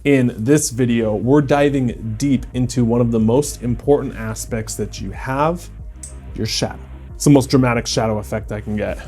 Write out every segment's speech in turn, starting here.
In this video, we're diving deep into one of the most important aspects that you have, your shadow. It's the most dramatic shadow effect I can get.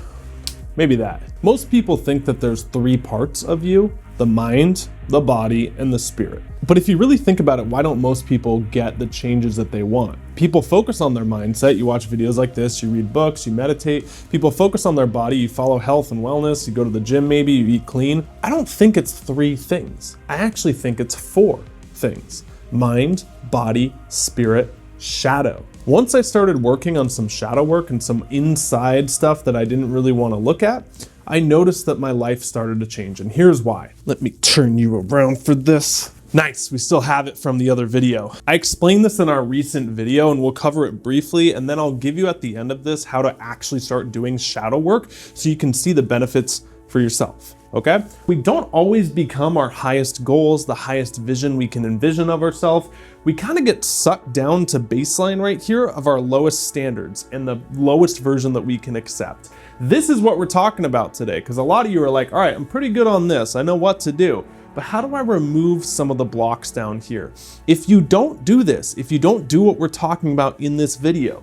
Maybe that. Most people think that there's three parts of you: the mind, the body, and the spirit. But if you really think about it, why don't most people get the changes that they want? People focus on their mindset. You watch videos like this, you read books, you meditate. People focus on their body, you follow health and wellness, you go to the gym maybe, you eat clean. I don't think it's three things. I actually think it's four things: mind, body, spirit, shadow. Once I started working on some shadow work and some inside stuff that I didn't really want to look at, I noticed that my life started to change, and here's why. Let me turn you around for this. Nice, we still have it from the other video. I explained this in our recent video, and we'll cover it briefly, and then I'll give you at the end of this how to actually start doing shadow work so you can see the benefits for yourself, okay? We don't always become our highest goals, the highest vision we can envision of ourselves. We kind of get sucked down to baseline right here of our lowest standards and the lowest version that we can accept. This is what we're talking about today, because a lot of you are like, all right, I'm pretty good on this, I know what to do, but how do I remove some of the blocks down here? If you don't do this, if you don't do what we're talking about in this video,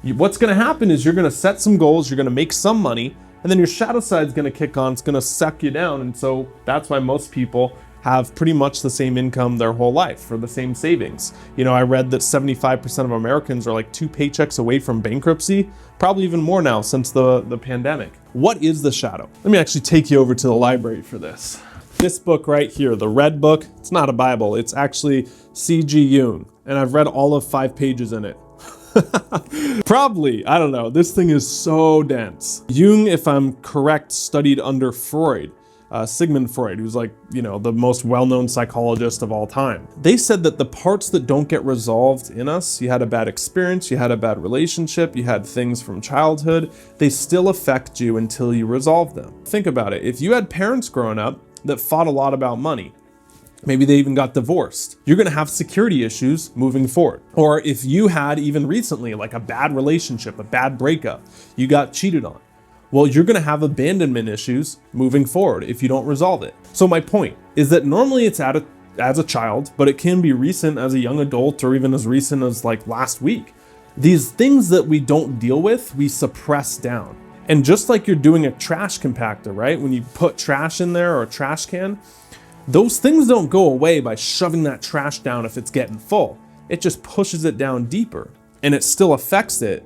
what's gonna happen is you're gonna set some goals, you're gonna make some money, and then your shadow side's gonna kick on, it's gonna suck you down, and so that's why most people have pretty much the same income their whole life or the same savings. You know, I read that 75% of Americans are like 2 paychecks away from bankruptcy, probably even more now since the pandemic. What is the shadow? Let me actually take you over to the library for this. This book right here, the red book, it's not a Bible, it's actually C.G. Jung, and I've read all of 5 pages in it. Probably, I don't know, this thing is so dense. Jung, if I'm correct, studied under Freud. Sigmund Freud, who's like, you know, the most well-known psychologist of all time. They said that the parts that don't get resolved in us, you had a bad experience, you had a bad relationship, you had things from childhood, they still affect you until you resolve them. Think about it. If you had parents growing up that fought a lot about money, maybe they even got divorced, you're gonna have security issues moving forward. Or if you had even recently like a bad relationship, a bad breakup, you got cheated on, well, you're gonna have abandonment issues moving forward if you don't resolve it. So my point is that normally it's as a child, but it can be recent as a young adult or even as recent as like last week. These things that we don't deal with, we suppress down. And just like you're doing a trash compactor, right? When you put trash in there or a trash can, those things don't go away by shoving that trash down if it's getting full. It just pushes it down deeper and it still affects it,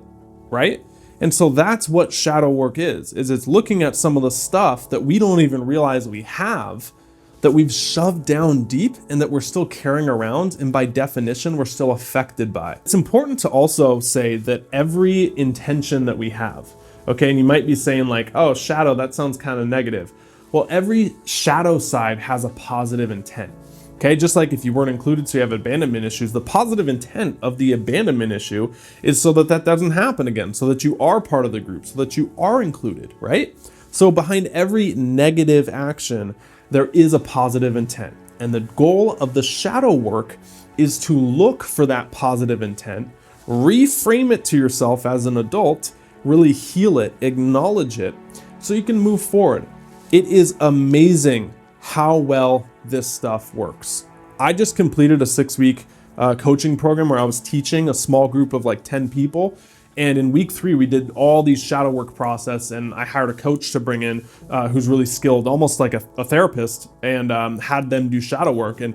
right? And so that's what shadow work is it's looking at some of the stuff that we don't even realize we have, that we've shoved down deep and that we're still carrying around, and by definition, we're still affected by. It's important to also say that every intention that we have, okay, and you might be saying like, oh, shadow, that sounds kind of negative. Well, every shadow side has a positive intent. Okay, just like if you weren't included, so you have abandonment issues, the positive intent of the abandonment issue is so that that doesn't happen again, so that you are part of the group, so that you are included, right? So behind every negative action, there is a positive intent. And the goal of the shadow work is to look for that positive intent, reframe it to yourself as an adult, really heal it, acknowledge it, so you can move forward. It is amazing how well this stuff works. I just completed a 6-week coaching program where I was teaching a small group of like 10 people. And in week 3, we did all these shadow work process, and I hired a coach to bring in who's really skilled, almost like a therapist, and had them do shadow work. And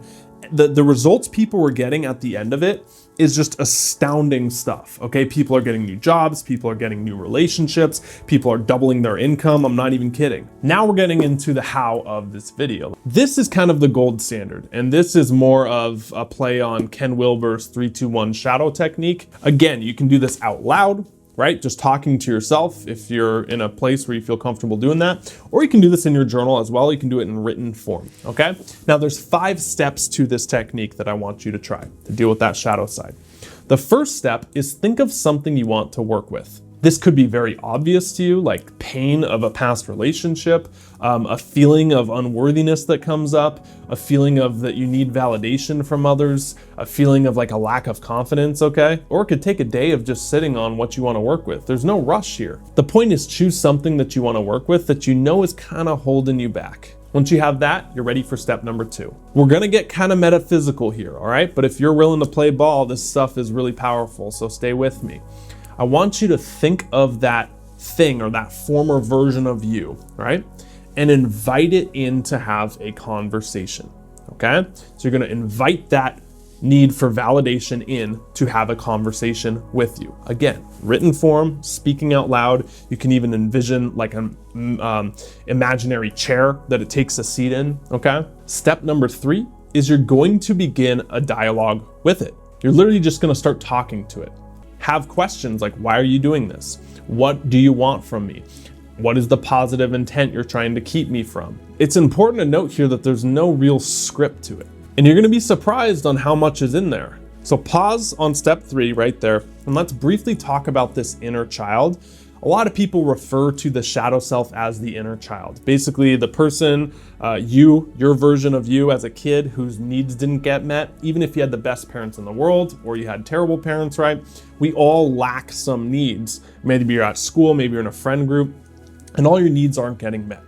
the results people were getting at the end of it is just astounding stuff, okay? People are getting new jobs, people are getting new relationships, people are doubling their income, I'm not even kidding. Now we're getting into the how of this video. This is kind of the gold standard, and this is more of a play on Ken Wilber's 3-2-1 shadow technique. Again, you can do this out loud, right? Just talking to yourself if you're in a place where you feel comfortable doing that, or you can do this in your journal as well. You can do it in written form, okay? Now there's 5 steps to this technique that I want you to try to deal with that shadow side. The first step is think of something you want to work with. This could be very obvious to you, like pain of a past relationship, a feeling of unworthiness that comes up, a feeling of that you need validation from others, a feeling of like a lack of confidence, okay? Or it could take a day of just sitting on what you want to work with. There's no rush here. The point is choose something that you want to work with that you know is kind of holding you back. Once you have that, you're ready for step number 2. We're gonna get kind of metaphysical here, all right? But if you're willing to play ball, this stuff is really powerful, so stay with me. I want you to think of that thing or that former version of you, right? And invite it in to have a conversation, okay? So you're gonna invite that need for validation in to have a conversation with you. Again, written form, speaking out loud. You can even envision like an imaginary chair that it takes a seat in, okay? Step number 3 is you're going to begin a dialogue with it. You're literally just gonna start talking to it. Have questions like, why are you doing this? What do you want from me? What is the positive intent you're trying to keep me from? It's important to note here that there's no real script to it. And you're gonna be surprised on how much is in there. So pause on step 3 right there, and let's briefly talk about this inner child. A lot of people refer to the shadow self as the inner child. Basically, the person, your version of you as a kid whose needs didn't get met, even if you had the best parents in the world or you had terrible parents, right? We all lack some needs. Maybe you're at school, maybe you're in a friend group, and all your needs aren't getting met.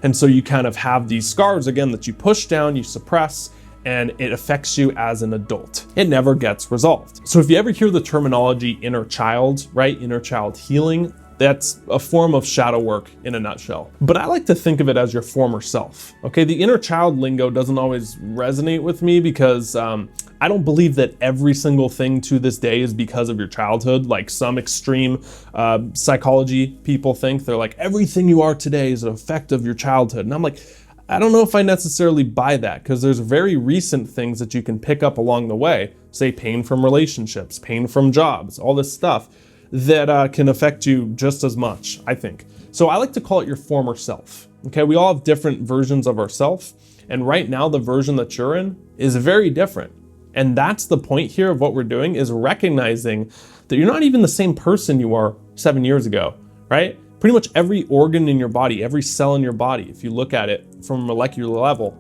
And so you kind of have these scars, again, that you push down, you suppress, and it affects you as an adult. It never gets resolved. So if you ever hear the terminology inner child, right? Inner child healing, that's a form of shadow work in a nutshell. But I like to think of it as your former self, okay? The inner child lingo doesn't always resonate with me because I don't believe that every single thing to this day is because of your childhood. Like some extreme psychology people think, they're like, everything you are today is an effect of your childhood. And I'm like, I don't know if I necessarily buy that, because there's very recent things that you can pick up along the way, say pain from relationships, pain from jobs, all this stuff that can affect you just as much, I think. So I like to call it your former self, okay? We all have different versions of ourselves, and right now the version that you're in is very different. And that's the point here of what we're doing, is recognizing that you're not even the same person you were 7 years ago, right? Pretty much every organ in your body, every cell in your body, if you look at it from a molecular level,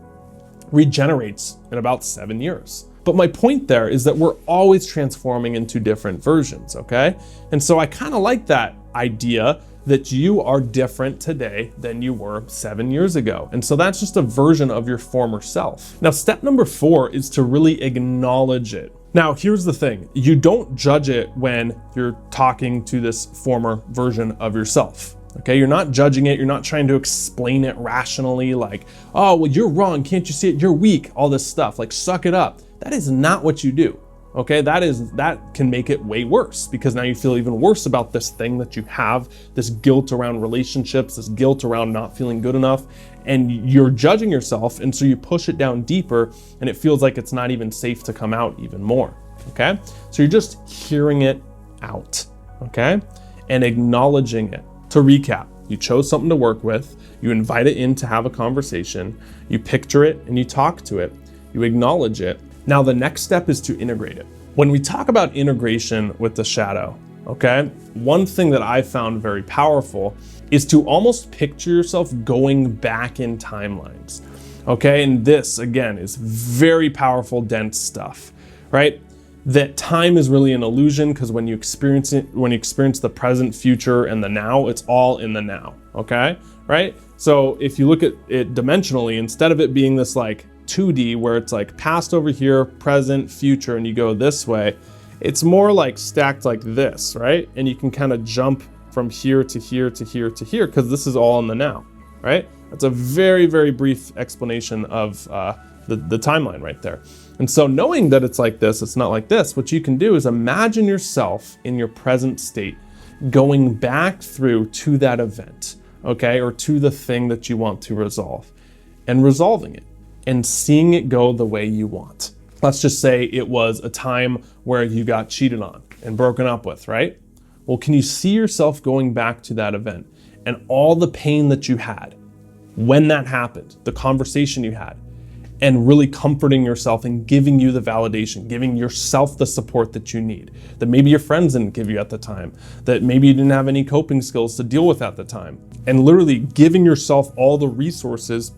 regenerates in about 7 years. But my point there is that we're always transforming into different versions, okay? And so I kind of like that idea that you are different today than you were 7 years ago. And so that's just a version of your former self. Now, step number 4 is to really acknowledge it. Now, here's the thing. You don't judge it when you're talking to this former version of yourself. Okay, you're not judging it. You're not trying to explain it rationally like, oh, well, you're wrong. Can't you see it? You're weak. All this stuff, like suck it up. That is not what you do. Okay, that can make it way worse, because now you feel even worse about this thing that you have, this guilt around relationships, this guilt around not feeling good enough, and you're judging yourself, and so you push it down deeper, and it feels like it's not even safe to come out even more, okay? So you're just hearing it out, okay? And acknowledging it. To recap, you chose something to work with, you invite it in to have a conversation, you picture it and you talk to it, you acknowledge it. Now the next step is to integrate it. When we talk about integration with the shadow, okay, one thing that I found very powerful is to almost picture yourself going back in timelines, okay? And this, again, is very powerful, dense stuff, right? That time is really an illusion, because when you experience it, when you experience the present, future, and the now, it's all in the now, okay, right? So if you look at it dimensionally, instead of it being this like 2D where it's like past over here, present, future, and you go this way, it's more like stacked like this, right? And you can kind of jump from here to here to here to here, because this is all in the now, right? That's a very, very brief explanation of the timeline right there. And so knowing that it's like this, it's not like this, what you can do is imagine yourself in your present state going back through to that event, okay, or to the thing that you want to resolve, and resolving it and seeing it go the way you want. Let's just say it was a time where you got cheated on and broken up with, right? Well, can you see yourself going back to that event and all the pain that you had when that happened, the conversation you had, and really comforting yourself and giving you the validation, giving yourself the support that you need, that maybe your friends didn't give you at the time, that maybe you didn't have any coping skills to deal with at the time, and literally giving yourself all the resources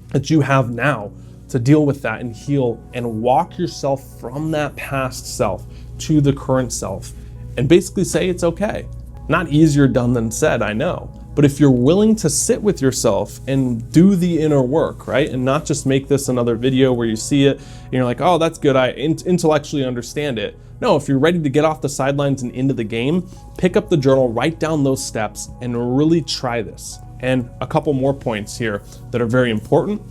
that you have now to deal with that and heal and walk yourself from that past self to the current self and basically say it's okay. Not easier done than said, I know, But if you're willing to sit with yourself and do the inner work, right? And not just make this another video where you see it and you're like, oh, that's good, I intellectually understand it. No, if you're ready to get off the sidelines and into the game, pick up the journal, write down those steps, and really try this. And a couple more points here that are very important.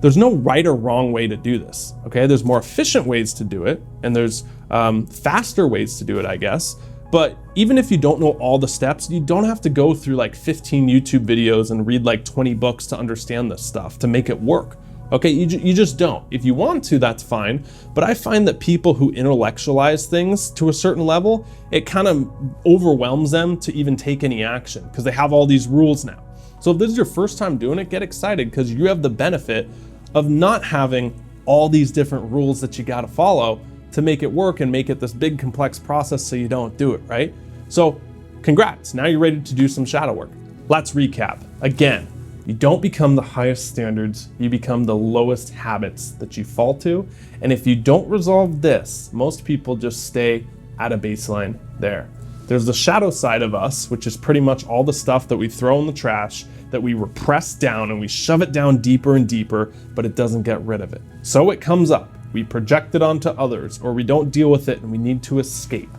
There's no right or wrong way to do this, okay? There's more efficient ways to do it, and there's faster ways to do it, I guess. But even if you don't know all the steps, you don't have to go through like 15 YouTube videos and read like 20 books to understand this stuff, to make it work. Okay, you just don't. If you want to, that's fine. But I find that people who intellectualize things to a certain level, it kind of overwhelms them to even take any action because they have all these rules now. So if this is your first time doing it, get excited because you have the benefit of not having all these different rules that you got to follow to make it work and make it this big complex process so you don't do it, right? So congrats, now you're ready to do some shadow work. Let's recap. Again, you don't become the highest standards, you become the lowest habits that you fall to. And if you don't resolve this, most people just stay at a baseline there. There's the shadow side of us, which is pretty much all the stuff that we throw in the trash, that we repress down and we shove it down deeper and deeper, but it doesn't get rid of it. So it comes up. We project it onto others, or we don't deal with it and we need to escape.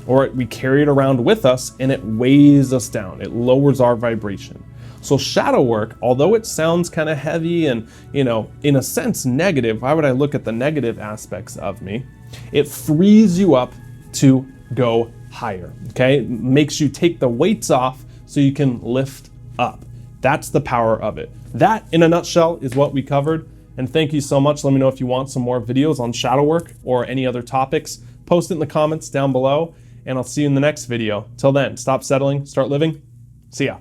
Or we carry it around with us and it weighs us down. It lowers our vibration. So shadow work, although it sounds kind of heavy and, in a sense negative, why would I look at the negative aspects of me? It frees you up to go higher, okay? It makes you take the weights off so you can lift up. That's the power of it. That, in a nutshell, is what we covered. And thank you so much. Let me know if you want some more videos on shadow work or any other topics. Post it in the comments down below, and I'll see you in the next video. Till then, stop settling, start living. See ya.